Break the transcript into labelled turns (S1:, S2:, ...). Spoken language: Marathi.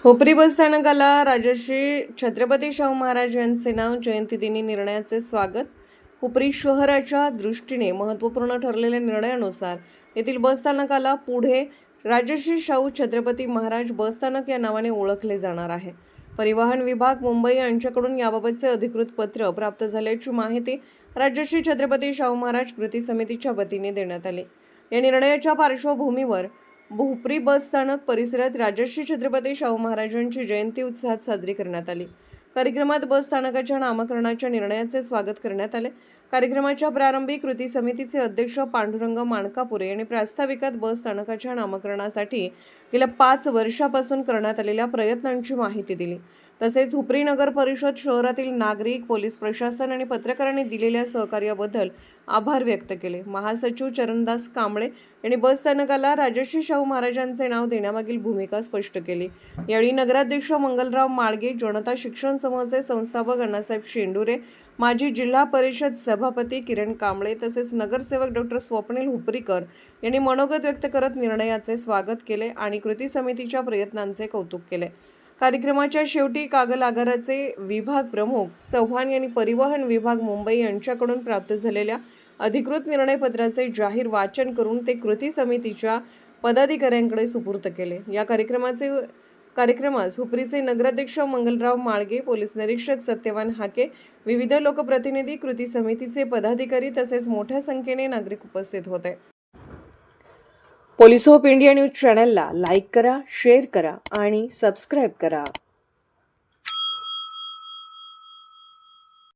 S1: हुपरी बस स्थानकाला राजश्री छत्रपती शाहू महाराज यांचे नाव जयंतीदिनी निर्णयाचे स्वागत. हुपरी शहराच्या दृष्टीने महत्त्वपूर्ण ठरलेल्या निर्णयानुसार येथील बस स्थानकाला पुढे राजश्री शाहू छत्रपती महाराज बस स्थानक या नावाने ओळखले जाणार आहे. परिवहन विभाग मुंबई यांच्याकडून याबाबतचे अधिकृत पत्र प्राप्त झाल्याची माहिती राजश्री छत्रपती शाहू महाराज कृती समितीच्या वतीने देण्यात आली. या निर्णयाच्या पार्श्वभूमीवर हुपरी बस स्थानक परिसरात राजश्री छत्रपती शाहू महाराजांची जयंती उत्साहात साजरी करण्यात आली. कार्यक्रमात बस स्थानकाच्या नामकरणाच्या निर्णयाचे स्वागत करण्यात आले. कार्यक्रमाच्या प्रारंभी कृती समितीचे अध्यक्ष पांडुरंग माणकापुरे यांनी प्रास्ताविकात बस स्थानकाच्या नामकरणासाठी गेल्या 5 वर्षापासून करण्यात आलेल्या प्रयत्नांची माहिती दिली. तसेच हुपरी नगर परिषद, शहरातील नागरिक, पोलीस प्रशासन आणि पत्रकारांनी दिलेल्या सहकार्याबद्दल आभार व्यक्त केले. महासचिव चरणदास कांबळे यांनी बस स्थानकाला राजश्री शाहू महाराजांचे नाव देण्यामागील भूमिका स्पष्ट केली. यावेळी नगराध्यक्ष मंगलराव माळगे, जनता शिक्षण समूहाचे संस्थापक अण्णासाहेब शेंडुरे, माजी जिल्हा परिषद सभापती किरण कांबळे तसेच नगरसेवक डॉक्टर स्वप्नील हुपरीकर यांनी मनोगत व्यक्त करत निर्णयाचे स्वागत केले आणि कृती समितीच्या प्रयत्नांचे कौतुक केले. कार्यक्रमाच्या शेवटी कागल आगाराचे विभाग प्रमुख चव्हाण यांनी परिवहन विभाग मुंबई यांच्याकडून प्राप्त झालेल्या अधिकृत निर्णयपत्राचे जाहीर वाचन करून ते कृती समितीच्या पदाधिकाऱ्यांकडे सुपूर्द केले. या कार्यक्रमास हुपरीचे नगराध्यक्ष मंगलराव माळगे, पोलीस निरीक्षक सत्यवान हाके, विविध लोकप्रतिनिधी, कृती समितीचे पदाधिकारी तसेच मोठ्या संख्येने नागरिक उपस्थित होते. पोलीस होप इंडिया न्यूज चॅनलला लाईक करा, शेअर करा आणि सबस्क्राईब करा.